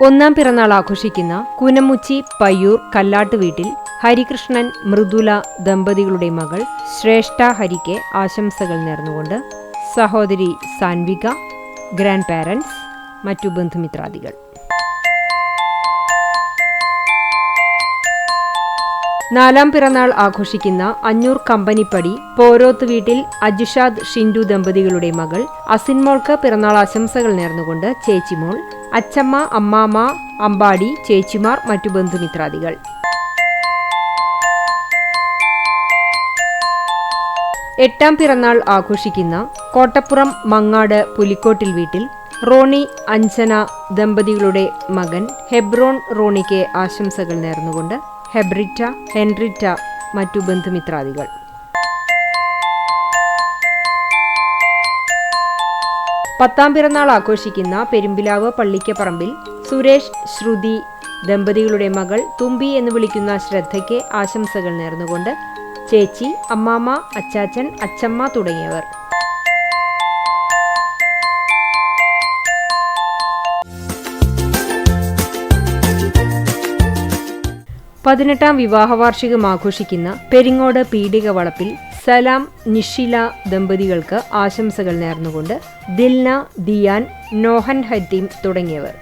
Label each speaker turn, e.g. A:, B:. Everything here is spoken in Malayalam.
A: ഒന്നാം പിറന്നാൾ ആഘോഷിക്കുന്ന കുനമുച്ചി പയ്യൂർ കല്ലാട്ട് വീട്ടിൽ ഹരികൃഷ്ണൻ മൃദുല ദമ്പതികളുടെ മകൾ ശ്രേഷ്ഠ ഹരിക്ക് ആശംസകൾ നേർന്നുകൊണ്ട് സഹോദരി സാൻവിക, ഗ്രാൻഡ് പാരന്റ്സ്, മറ്റു ബന്ധുമിത്രാദികൾ. നാലാം പിറന്നാൾ ആഘോഷിക്കുന്ന അഞ്ഞൂർ കമ്പനിപ്പടി പോരോത്ത് വീട്ടിൽ അജിഷാദ് ഷിൻഡു ദമ്പതികളുടെ മകൾ അസിൻമോൾക്ക് പിറന്നാൾ ആശംസകൾ നേർന്നുകൊണ്ട് ചേച്ചിമോൾ, അച്ചമ്മ, അമ്മാമ്മ, അമ്പാടി, ചേച്ചിമാർ, മറ്റു ബന്ധുമിത്രാദികൾ. എട്ടാം പിറന്നാൾ ആഘോഷിക്കുന്ന കോട്ടപ്പുറം മങ്ങാട് പുലിക്കോട്ടിൽ വീട്ടിൽ റോണി അഞ്ജന ദമ്പതികളുടെ മകൻ ഹെബ്രോൺ റോണിക്ക് ആശംസകൾ നേർന്നുകൊണ്ട് ഹെബ്രിറ്റ, ഹെൻറിറ്റ, മറ്റു ബന്ധുമിത്രാദികൾ. പത്താം പിറന്നാൾ ആഘോഷിക്കുന്ന പെരുമ്പിലാവ് പള്ളിക്കപ്പറമ്പിൽ സുരേഷ് ശ്രുതി ദമ്പതികളുടെ മകൾ തുമ്പി എന്ന് വിളിക്കുന്ന ശ്രദ്ധയ്ക്ക് ആശംസകൾ നേർന്നുകൊണ്ട് ചേച്ചി, അമ്മാമ്മ, അച്ചാച്ചൻ, അച്ചമ്മ തുടങ്ങിയവർ. 18ാം വിവാഹവാർഷികം ആഘോഷിക്കുന്ന പെരിങ്ങോട് പീടിക വളപ്പിൽ സലാം, നിഷില ദമ്പതികൾക്ക് ആശംസകൾ നേർന്നുകൊണ്ട് ദിൽന, ദിയാൻ, നോഹൻ ഹത്തീം തുടങ്ങിയവർ.